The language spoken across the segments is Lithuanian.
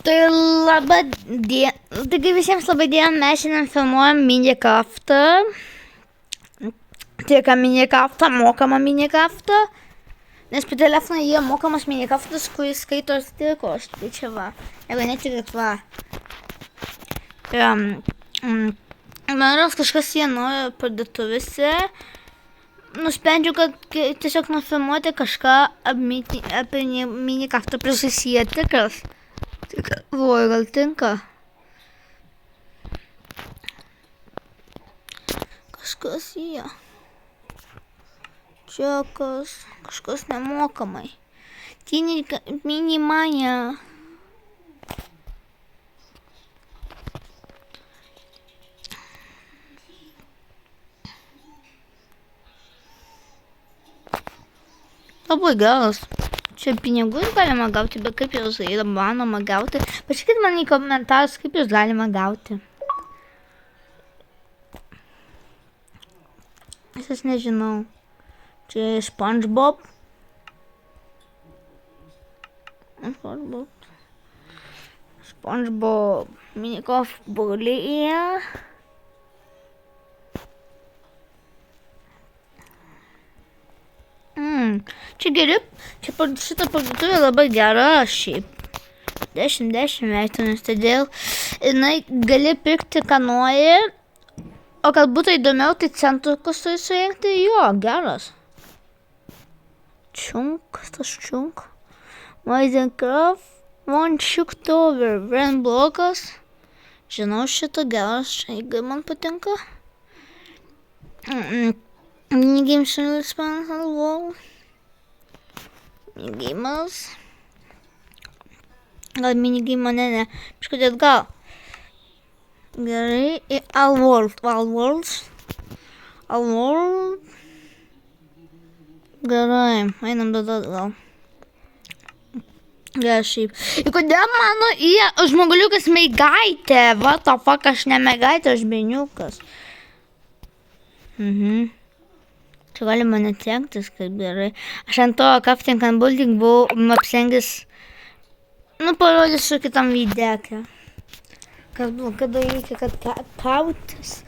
Tai laba diena. Taigi visiems laba diena, mes šiandien filmuojam Minecraftą. Tai ką Minecraftą, mokamą Minecraftą. Nes per telefoną jie mokamas Minecraftas, kuris skaito stikos. Tai čia va. Jeigu netikrit va. Man kažkas jie naujo parduotuvėse. Nusprendžiau, kad tiesiog nufilmuoti kažką apie Minecraftą prisusiję tikras. Oi, gal tinka? Kažkas jie. Čia kažkas nemokamai. Mini mania. Labai geras. Čia pinigus galima gauti, bet kaip jūs yra manoma gauti? Pasakyt man į komentarus, kaip jūs galima gauti. Aš nežinau. Čia SpongeBob. SpongeBob. Minecraft burlėje. Čia geri, čia šitą parduotuvę labai gera šiaip. 10 vertinus, todėl jinai gali pirkti, ką nori, o kad būtų įdomiau, tai centrukus turi surinkti, jo, geras. Čunk, kas tas čunk? Minecraft, one Shooktober, brand blokas. Žinau šitą geras, jeigu man patinka. Minigames on the wall. Minigames. Gal minigame, ne. Kažkodėl gal. Gerai. All world. Gerai. Einam tada gal. Gerai šiaip. Ir kodėl mano žmoguliukas mergaitė? What the fuck, aš ne mergaitė, aš berniukas. Čia galima netektis, kaip gerai. Aš ant to crafting and building buvau apsengęs. Parodysiu kitam videoke. Kada reikia, kad kautis.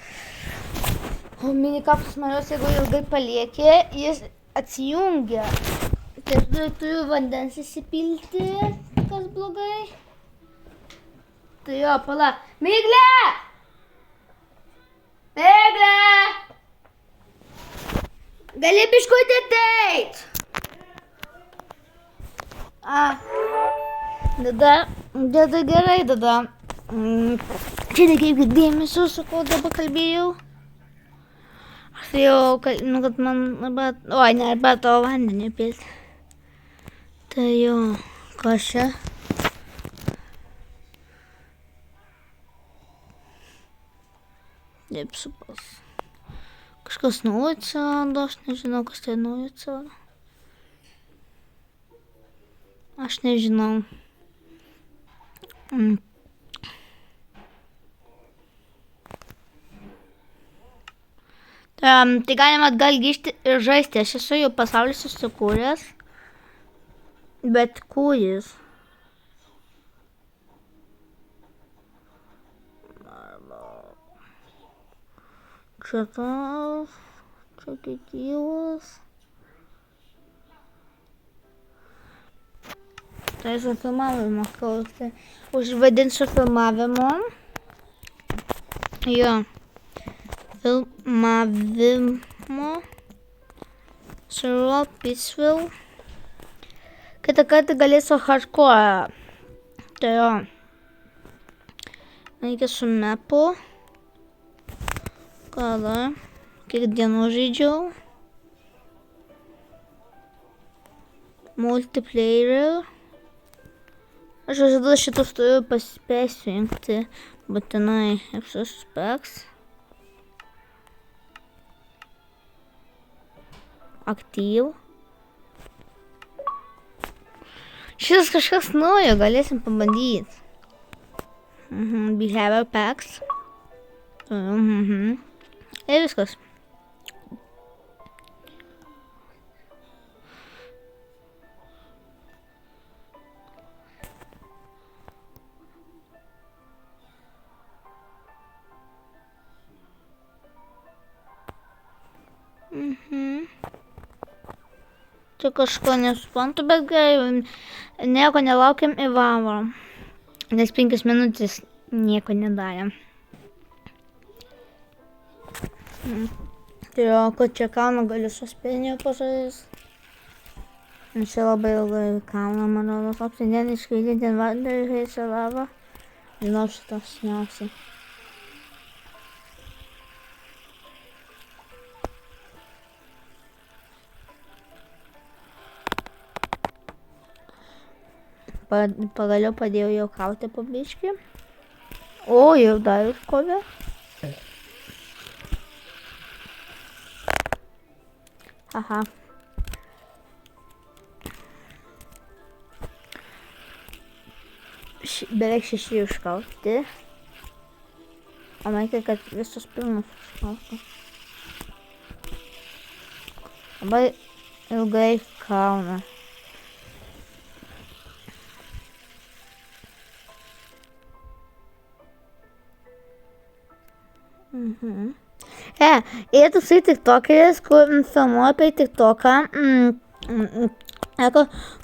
O Minecraftas manios, jeigu ilgai paliekė, jis atsijungia. Tai turiu vandens įsipilti, kas blogai. Tai jo, pala. Miglė! Miglė! Gali biškutį ateit! Tada gerai, tada. Čia nekreipkit dėmesio, su ko dabar kalbėjau. Aš tai jau, kad man arbatą, o vandenį pilti. Tai jau, kas čia? Taip, supas. Kažkas naujo atsirado, aš nežinau, kas tai naujo atsirado. Aš nežinau. Tai galima atgal grįžti ir žaisti. Aš esu jau pasaulį susikūręs. Bet kuris? Čia tas, čia kiekvienas. Tai esu filmavimo klausai. Užvadinsiu filmavimo. Jo. Filmavimo. Survival Peaceful. Kitą kartą galėsiu hardcore. Tai jo. Reikia su mapu. Kada? Kiek dienų žaidžiau. Multiplayer. Aš visada šitus turiu pasijungti. Būtinai visus specs. Aktyv. Šitas kažkas naujo, galėsim pabandyti. Behavior packs. Ir viskas. Čia kažko nesuprantu, bet gerai, nieko nelaukiam ir varom. Nes 5 minutės nieko nedarėm. Tai o, kad čia kalną galiu suspėnio pažais. Čia labai ilgai kalną, man rodos, apsindien išskaidinti vandą ir heisę lavą. Žinau šitas sniausiai. Pagaliau padėjau jau kauti po biškį. O, jau dar iškovė. Aha. Beveik 6 iškauti. O maikai, kad visus pilnus iškauti. Labai ilgai kauna. Yra toksai tiktokeris, kur filmuoja apie tiktoką,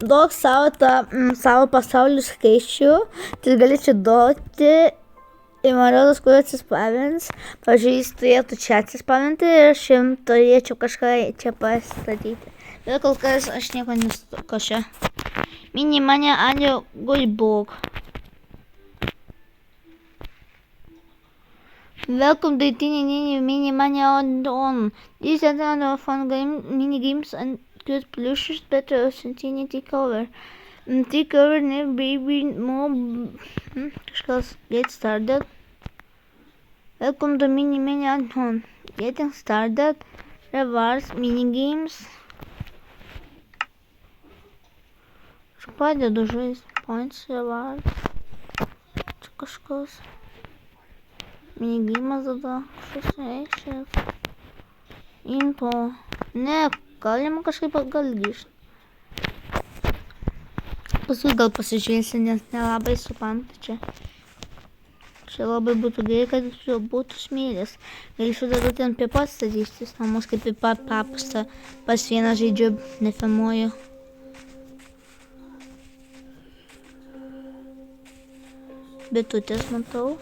duok savo pasaulių skaičių, tai gali čia duoti ir man rodos, kur atsispavins. Pavyzdžiui, jis turėtų čia atsispavinti ir aš jums turėčiau kažką čia pastatyti. Bet kol kas aš nieko nestatau čia. Mini mane Anio Gullbook. Welcome to Tiny Mini Money on. These are the fun mini games and good plushes better than Tiny Takeover. Takeover never baby more. Get started. Welcome to Mini Money on. Getting started. Rewards mini games. Padedu žaisti. Points rewards. Čia kažkas. Minigimas tada kažkas reišės. Info. Ne, galima kažkaip gal grįžti. Paskui gal pasižiūrėsi, nes nelabai suprantu čia. Čia labai būtų gerai, kad jau būtų smėlis. Galėsiu tada ten prie pat statytis namus, kaip ir pat paprasta. Pas vieną žaidžiu, nefilmuoju. Bitutės matau.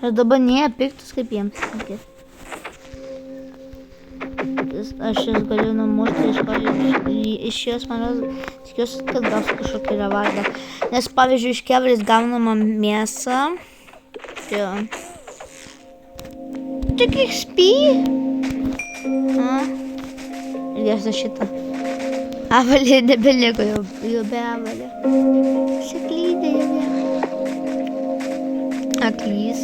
Ir dabar nėra piktus, kaip jiems sakė. Aš jas galiu numušti iš jos, man tikiuosi, kad gausiu kažkokį revardą. Nes pavyzdžiui, iš keveris gaunama mėsą. Tik XP. Ir jas šitą. Avalė nebeliko, jau be avalė. Siklydė jau be. Aklys.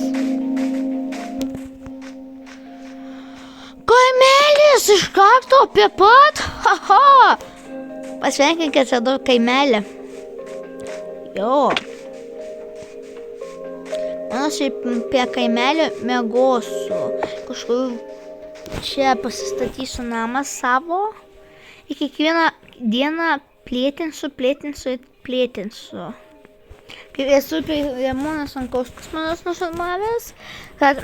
Kaimelis iš karto apie pat. Haha. Pasveikinkit, radau kaimelį. Jo. Mano šiaip prie kaimelio mėgosiu. Kažkur čia pasistatysiu namą savo. Ir kiekvieną dieną plėtinsiu. Kaip esu prie Ramūnas Sankauskas manos nufilmavęs, kad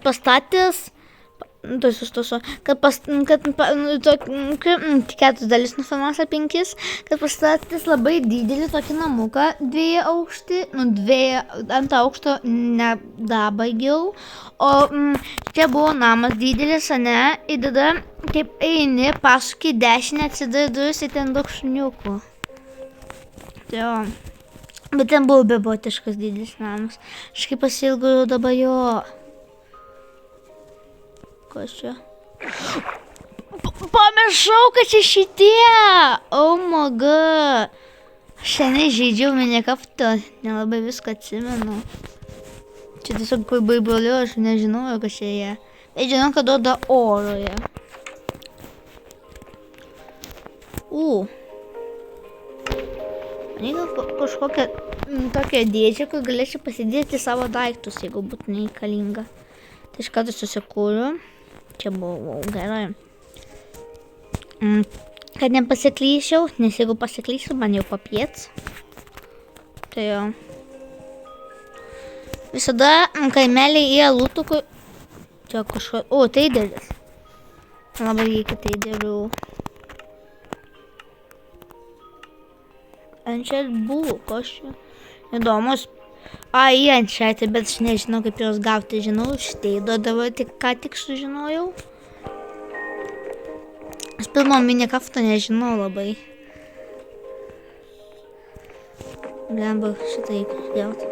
pastatęs, keturis dalis nufilmavęs ar 5, kad pastatęs labai didelį tokį namuką, 2 aukštį, 2 aukšto nedabaigiau, o čia buvo namas didelis, ane, ir tada kaip eini, pasuki dešinę, atsidari duris ir ten daug šuniukų. Jo. Bet ten buvo beprotiškas didelis namas. Aš kaip pasilgau dabar jo. Kas čia? Pamiršau, kad čia šitie! Oh my god! Aš seniai žaidžiau Minecraftą, nelabai viską atsimenu. Čia tiesiog baibroliu, aš nežinojau, kas čia jie. Bet žinau, kad duoda oroje. Reikia kažkokią tokią dėžę, kur galėčiau pasidėti savo daiktus, jeigu būtų nereikalinga. Tai iš karto susikūriu. Čia buvo gerai. Kad nepasiklysiu, nes jeigu pasiklysiu, man jau papiets. Tai jau. Visada kaimeliai yra lūtų, kur... Čia kažko... O, tai dėlis. Labai reikia tai dariau. Ančiat buvo, kažkai įdomus. Ai, ančiatė, bet aš nežinau, kaip jos gauti, žinau, šitai duodavo, ką tik sužinojau. Aš pirmo Minecraft'o nežinau labai. Blemba, šitai gauti.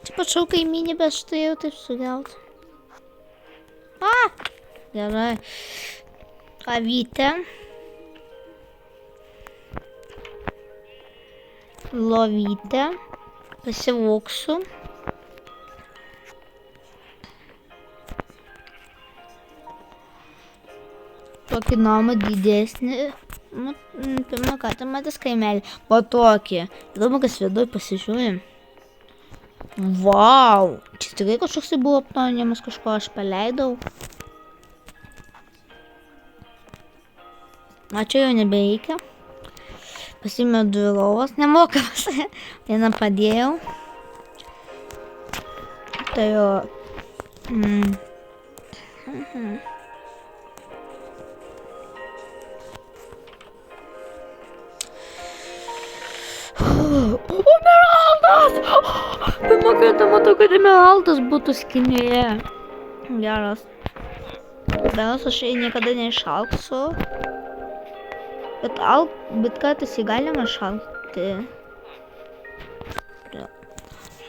Čia pačiau kaimynį, bet šitai jau taip sugauti. Gerai. Avytė. Lovytę. Pasivoksiu. Tokį namą didesnį. Pirmą kartą matęs kaimelį. Po tokį. Įdomu, kas viduj pasižiūrim. Vau. Čia tikrai kažkoks buvo apnaujinimas, kažko aš paleidau. Čia jau nebereikia. Pasimėjau 2 lovas, nemokamas. Vieną padėjau. Tai jo. Emeraldas! Pirmą kartą matau, kad emeraldas būtų skinėje. Geras. Belas aš niekada neišalksiu. Bet kartais jį galima šalti.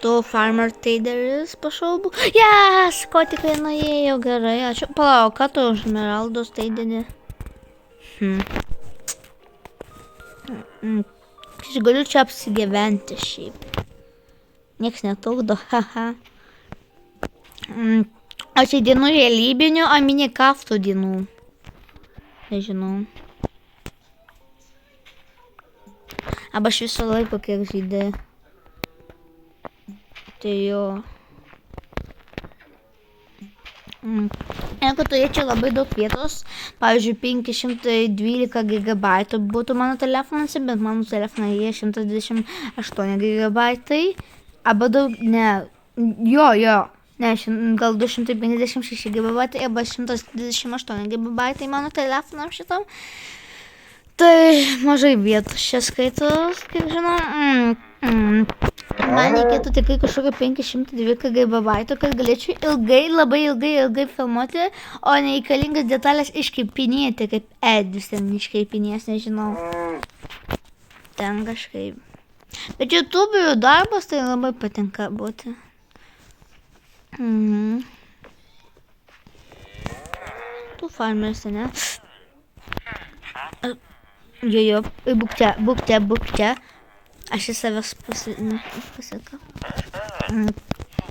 Tu farmer traderis pašalbų. Yes! Ko tikrai nuėjau gerai. Ačiū. Palauk, ką tu už emeraldus traderini? Aš galiu čia apsigyventi šiaip. Nieks netrukdo, haha. O čia dienų realybinių, o Minecraft'o dienų. Nežinau. Arba aš visą laiką kiek žaidė. Tai jo. Jeigu turėčiau labai daug vietos, pavyzdžiui 512 GB būtų mano telefonuose, bet mano telefonai yra 128 GB. Arba daug, ne, ne, gal 256 GB arba 128 GB mano telefonam šitam. Tai mažai vietos čia skaitos, kaip žinau. Man reikėtų tikrai kažkokio 512 GB, kad galėčiau ilgai, labai ilgai filmuoti, o nereikalingas detalės iškeipinėti, kaip Edis ten iškeipinės, nežinau. Ten kažkaip. Bet YouTube'ų darbas tai labai patinka būti. Tu farmeris, ne? Jo, būk čia. Aš į savęs pasakau.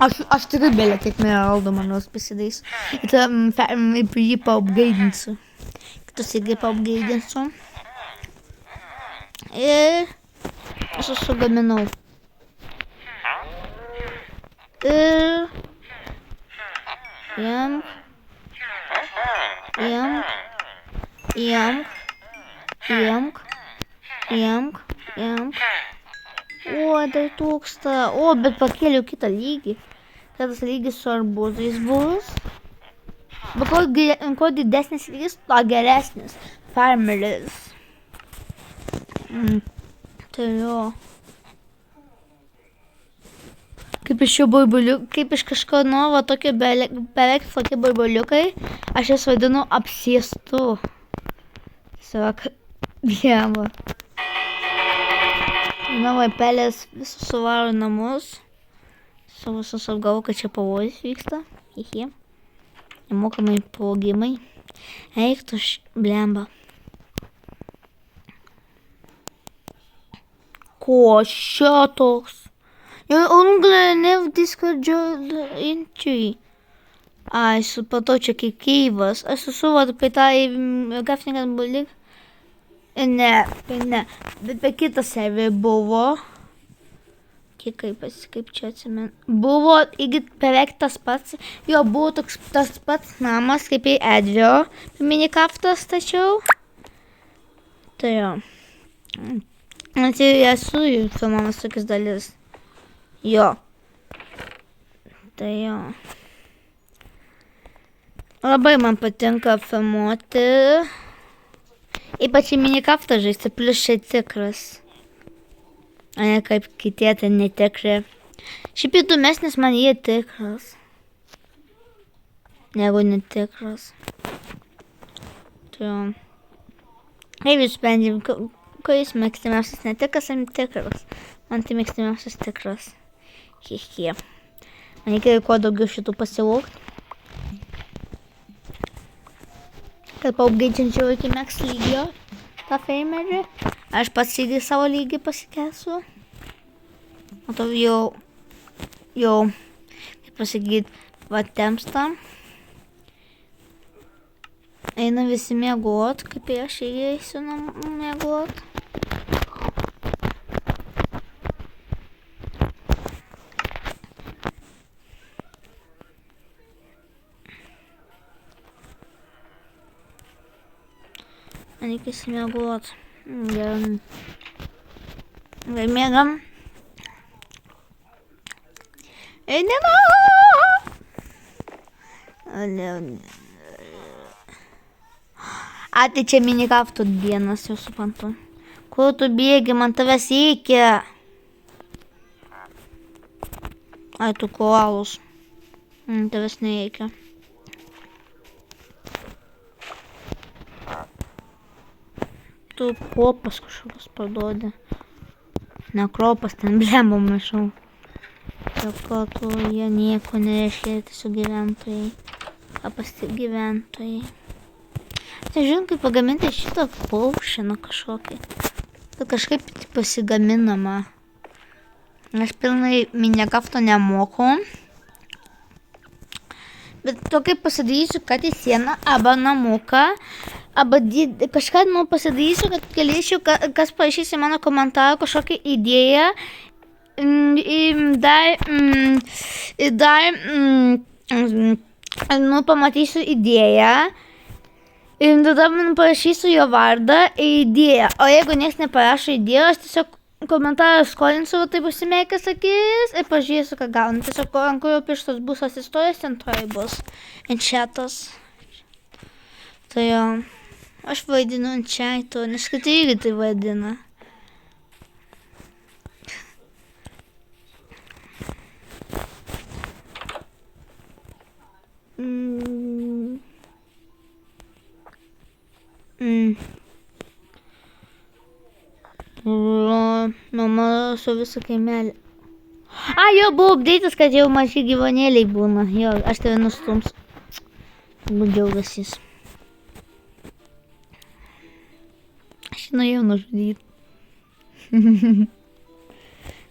Aš tikrai belė tiek emeraldų manos pasidais. Jį paupgaidinsiu. Kitus irgi paupgaidinsiu. Ir aš sugaminau. Ir jamk. O, dar trūksta. O, bet pakėliau kitą lygį. Kitas lygis su arbūzais bus. Bet kuo didesnis lygis, tuo geresnis. Farmeris. Tai jo. Kaip iš šio burbuliukų, kaip iš kažko nuovo tokio beveik tokie burbuliukai, aš jas vadinu apsėstu. Tiesiog, dieva. Žinoma, pelės visus suvaro namus. Su visus apgavau, kad čia pavojus vyksta. Nemokamai pavogimai. Eik tu blemba. Ko čia toks? Unglė ne в Discord'o entry. Ai, supratau, čia kaip keivas. Aš susuvadu apie tą grafiniką bulį. Ne. Bet per kitą serverį buvo. Kaip čia atsimenu. Buvo irgi beveik tas pats. Jo, buvo tas pats namas kaip ir Edvio. Minecraft'as tačiau. Tai jo. Tai esu jų filmamas tokias dalis. Jo. Tai jo. Labai man patinka filmuoti. Ypač į minikaftą žaisti, plius čia tikras. O ne kaip kitie, tai netikri. Šiaip įdomesnis man jie tikras. Negu netikras. Tai kaip jūs sprendžiam, ko jūs mėgstamiausias netikras ar netikras? Man tai mėgstamiausias tikras. Hihi. Man reikia kuo daugiau šitų pasivokti. Kad paupgaičiančiau iki max lygio tą famerį. Aš pats į savo lygį pasikėsiu. O to jau, kaip pasakyt, va temsta. Eina visi miegot, kaip aš eisiu miegot. Reikia įsimiegot. Gerai, miegam. Eidina! A, tai čia minikaftų dienas, jau suprantu. Kur tu bėgi, man tavęs reikia. Ai, tu koalus. Tavęs nereikia. Tu kropas kažkokios parduodi. Ne kropas, ten blembo maišau. Sako, tu jie nieko nereiškia, tiesiog gyventojai. Apasti gyventojai. Tai žinau, kaip pagaminti šitą paukščiną kažkokį. Tai kažkaip pasigaminama. Aš pilnai minekafto nemoku. Bet tokia pasidarysiu, kad į sieną arba namuką. Arba kažką pasidarysiu, kad galėčiau, kas parašys į mano komentarą kažkokią idėją. Pamatysiu idėją. Ir tada man parašysiu jo vardą ir idėją. O jeigu niekas neparašo idėją, aš tiesiog komentarą skolinsiu, tai pasimėkęs akis ir pažiūrėsiu, ką gaunu. Tiesiog ant kurio pirštas bus atsistojęs, ant to bus enčetas. Tai jo, aš vaidinu enčeto, nes kiti irgi tai vaidina. Mama su visą kaimelį. A, jo, buvo update'as, kad jau maži gyvūnėliai būna. Jo, aš tave nustums. Džiaugiasis. Aš norėjau nužudyti.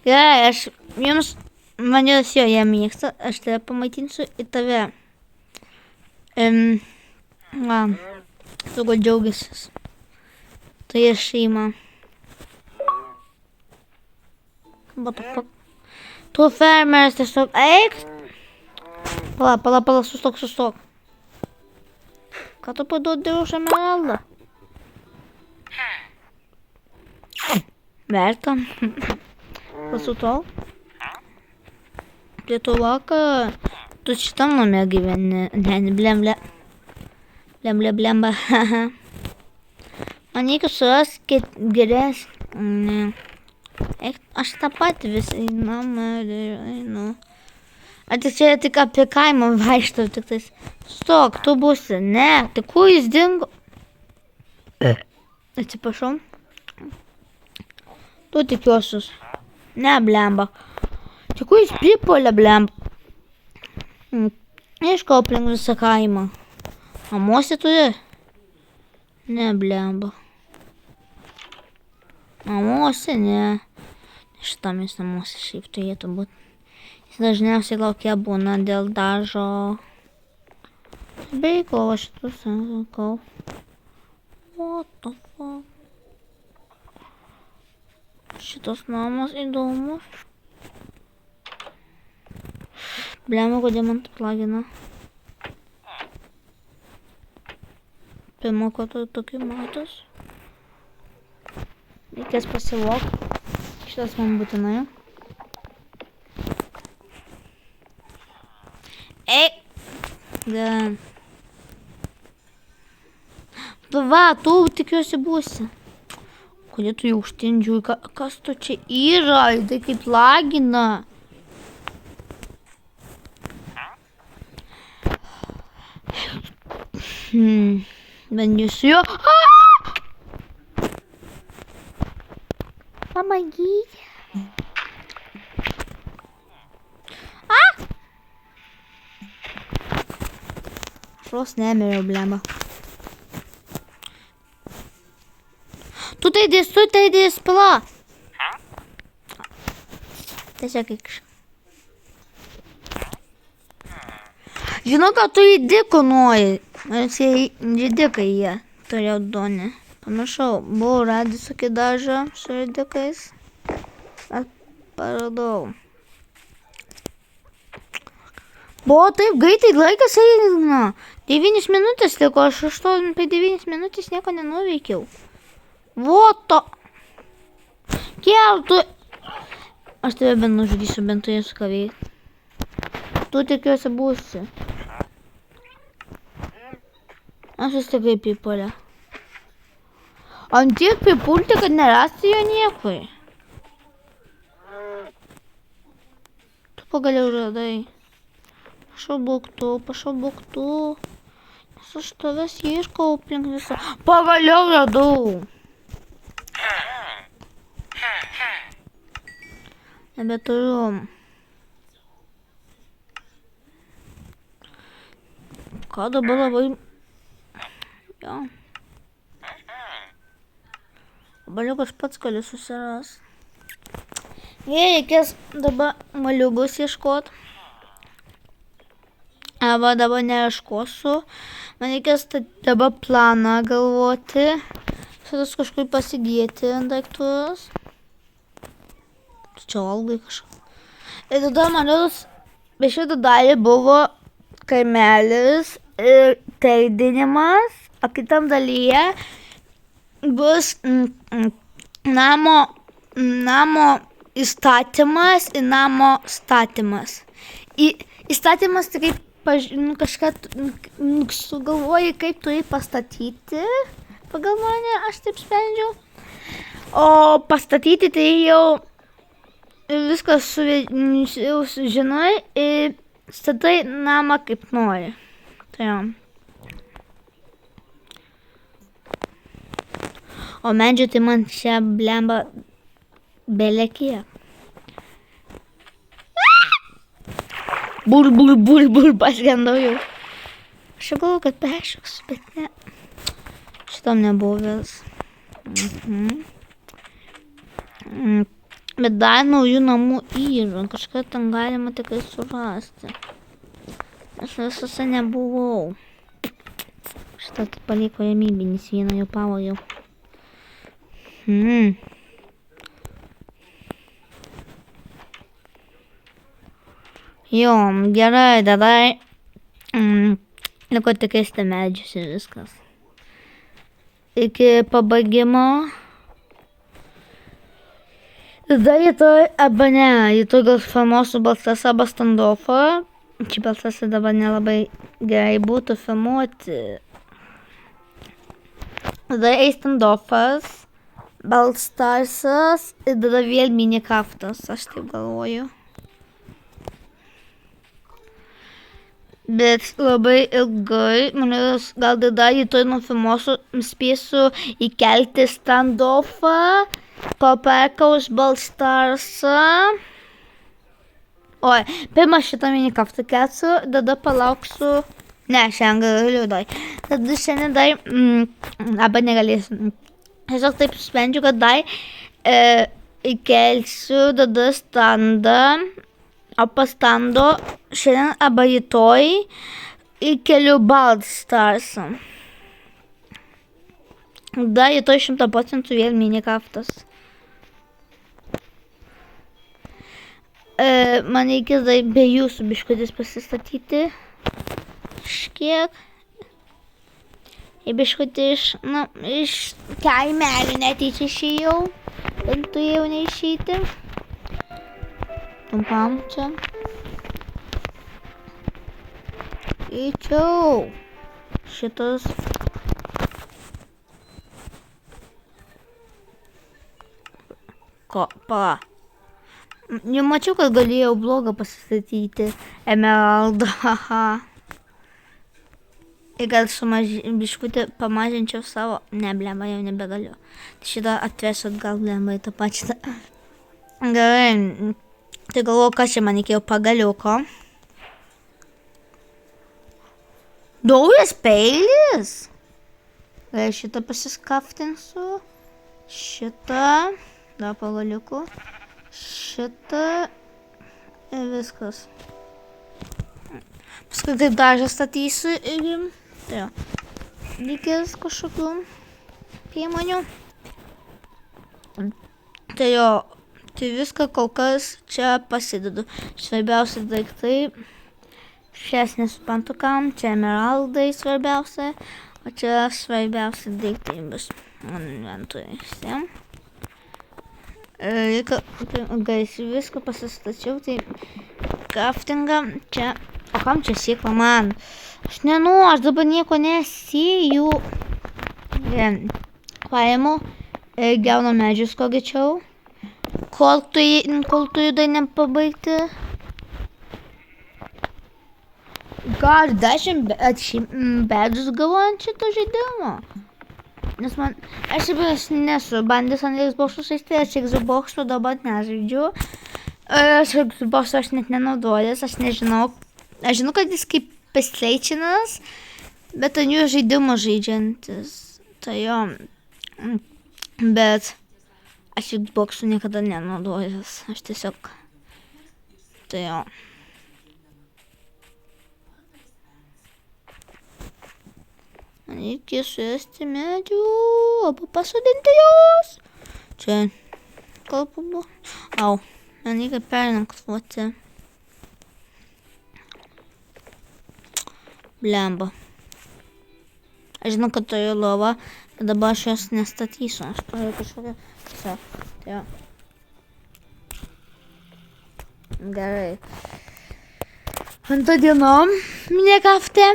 Gerai, aš jums, manęs jo, jie mėgsta, aš tave pamaitinsiu į tave. Va, tu gal džiaugiasis. Tai ir šeima. What the fuck? Tu fermeris tiesiog eik. Pala, sustok. Ką tu paduodi už emeraldą? Verta. Pasutau. Pietų vakar. Tu šitam name gyveni. Ne, blemba. Man reikia surasti geresnį. Aš tą patį vis einu. Ar čia tik apie kaimą vaikštau, tik tais. Stok, tu būsi. Ne, tai kur jis dingo? Atsiprašau. Tu tikiuosius. Ne, blemba. Tai kur jis pripuolė, blemba? Ieškau aplink visą kaimą. Namuose turi? Ne, blemba. Namuose, ne. Šitam jis namuose šiaip turėtų būti. Jis dažniausiai laukia būna dėl dažo. Bei ko aš šitus sakau. What the fuck? Šitas namas įdomus. Blemba, kodėl man taip lagina. Pirmą kartą tokį matos. Reikės pasivokti. Šitas man būtinai. Ei! Gerai. Va, tu tikiuosi būsi. Kodėl tu jau užtindžiui? Kas tu čia yra? Tai kaip lagina. Bandysiu jo. Помогите. Šos nemiriau, blemba. Tu tai dės pila. Tiesiog eikš. Žinau, kad tu įdikų nori. Nors įdikai jie turėjau donį. Panašau, buvau radęs tokį dažą su įdikais. Paradau. Buvo taip greitai laikas eina. 9 minutės liko, aš 9 minutės nieko nenuveikiau. Voto. Kiel tu. Aš tave bent nužudysiu, bent turėsiu ką veikti. Tu tikiuosi būsi. Aš vis tik kaip įpolė. Ant tiek pripulti, kad nerasti jo niekui. Tu pagaliau radai. Pašau būk tu. Nes aš tavęs ieškau aplink visą. Pagaliau radau. Nebeturiu. Ką dabar labai... Jo. Dabar aš pats galiu susiras. Jei reikės dabar maliugus ieškot. Arba dabar neieškosiu. Man reikės dabar planą galvoti. Šitas kažkur pasidėti daiktus. Čia valgai kažką. Ir tada man rodos, be šitą dalį buvo kaimelis ir teidinimas. O kitam dalyje bus namo įstatymas ir namo statymas. Įstatymas tai kaip kažką sugalvoji, kaip turi pastatyti. Pagal mane, aš taip sprendžiu. O pastatyti tai jau viskas žinai ir statai namą kaip nori. Tai jau. O medžių tai man šią blemba belekiek. Bul, paskendau jau. Aš galvoju, kad peršoksiu, bet ne. Šitam nebuvęs. Bet dar naujų namų yra. Kažką ten galima tikrai surasti. Aš visose nebuvau. Šitą paliko ramybę, nes vieną jau pavogiau. Jo, gerai, dabar liko tik keisti medžius ir viskas. Iki pabaigimo. Tada rytoj, arba ne, rytoj gal filmuosiu Balsas arba standofą. Čia Balsas dabar nelabai gerai būtų filmuoti. Tada eis standofas, Balstarsas ir tada vėl Minecraftas, aš taip galvoju. Bet labai ilgai, manęs gal tada rytoj nufilmuosiu, spėsiu įkelti standofą, paperka už Balstarsą. Oi, pirmą šitą Minecraftą kelsiu, tada palauksiu. Ne, šiandien galiu dar. Tada šiandien dar, arba negalėsiu. Tiesiog taip sprendžiu, kad dar įkelsiu tada standą. O po stando šiandien arba rytoj įkeliu Balstarsą. Da, rytoj 100% vėl Minecraftas. Man reikės dar be jūsų biškutis pasistatyti. Kažkiek. Ir biškutį iš kaimelį net išėjau. Ir turėjau neišeiti. Trumpam čia. Eičiau. Šitas. Jau mačiau, kad galėjau blogą pasistatyti. Emeraldą, haha. Ir gal biškutį pamažinčiau savo. Ne, blemba, jau nebegaliu. Šitą atvesiu atgal, blemba, į tą pačią. Gerai. Tai galvoju, kas čia man reikėjo pagaliuko. Naujas peilis. Gerai, šitą pasiskaftinsiu. Šitą. Dar pagaliuku. Šitą. Ir viskas. Paskui taip dažą statysiu ir... Tai jo. Reikės kažkokių priemonių. Tai jo. Tai viską kol kas čia pasidedu. Svarbiausia daiktai. Šias nesuprantu kam. Čia emeraldai svarbiausia. O čia svarbiausia daiktai bus. Mano inventoriuose. Viską pasistačiau. Tai craftingą čia. O kam čia sėkla man? Aš aš dabar nieko nesėju. Paimu. Gaunu medžius kuo greičiau. Kol tu judai nepabaigti. Gal 10 bedus gavau ant šito žaidimo. Nes man, aš nesu bandęs ant Xbox'o žaisti, aš Xbox'o dabar nežaidžiu. Aš Xbox'o aš net nenaudojęs, aš nežinau. Aš žinau, kad jis kaip PlayStation'as, bet ant jų žaidimo žaidžiantis. Tai jo. Bet aš Xbox'u niekada nenaudojęs. Aš tiesiog. Tai jo. Reikia surasti medžių, arba pasodinti juos. Čia kalpa buvo. Au, man reikia pernanktuoti. Blemba. Aš žinau, kad turiu lovą, bet dabar aš jos nestatysiu. Aš turiu kažkokią... Tai jo. Gerai. Antrą dieną Minecraft'e.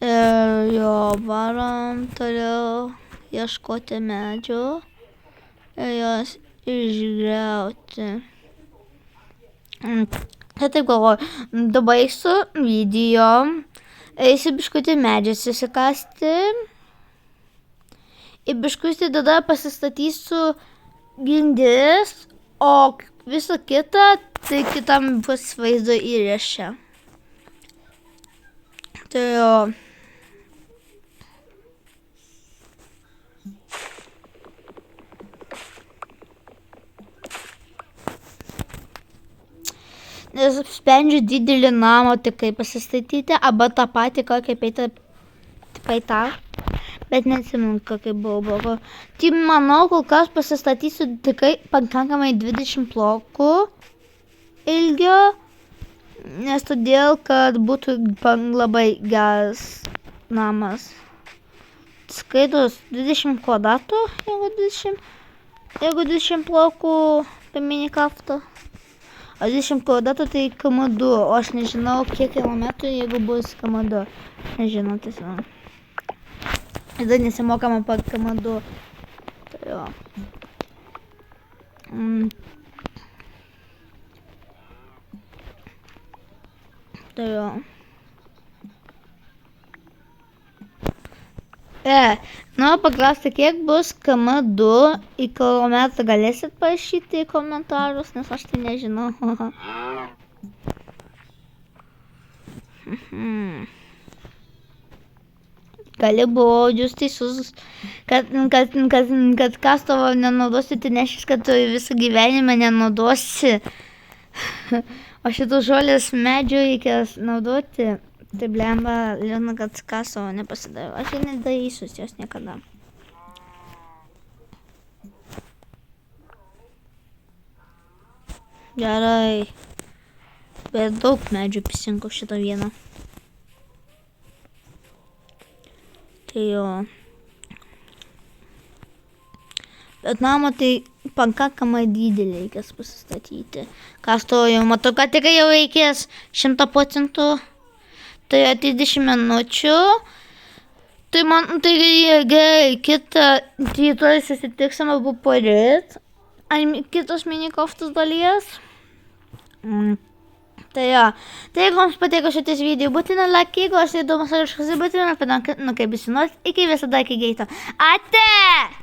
Jo, varom toliau ieškoti medžių ir jos išgriauti. Tai taip galvoju, dabar eisiu video, eisiu biškutį medžius įsikasti ir biškutį tada pasistatysiu grindis, o visą kitą tai kitam bus vaizdo įraše. Tai jo. Nes sprendžiu didelį namą tikrai pasistatyti, arba tą patį, kaip eiti tikrai tą, bet neatsimenu, kaip buvo. Tai manau, kol kas pasistatysiu tikrai pakankamai 20 blokų ilgio, nes todėl, kad būtų labai geras namas. Skaitos 20 kvadratų, jeigu 20 blokų per Minecraft'ą. O 20 kvadratų tai KM2, o aš nežinau, kiek kilometrų, jeigu bus KM2. Nežinau, tiesiog. Tada nesimokama per KM2. Tai jo. Tai jo. Noriu paklausti, kiek bus KM2 į kilometrą, galėsit parašyti į komentarus, nes aš tai nežinau. Gali buvo jūs teisus, kad kastovo nenaudosi, tai nešis, kad tu visą gyvenimą nenaudosi. O šitų žolės medžių reikės naudoti. Tai blemba, liūdna, kad kaso nepasidariau. Aš jau nedarysiu jos niekada. Gerai. Bet daug medžių prisinkau šitą vieną. Tai jo. Bet namą tai pakankamai didelį reikės pasistatyti. Kasto jau matau, kad tikrai jau reikės 100%. tai 30 minučių. Tai man, tai gerai, kitą rytoj susitiksim arba poryt. Kitos minikoftos dalies. Tai jo. Tai jeigu jums patiko šitas video, būtina like, jeigu aš įdomus ar kažkas, būtina padank, kaip visi nors, iki visada, iki greito. Ate!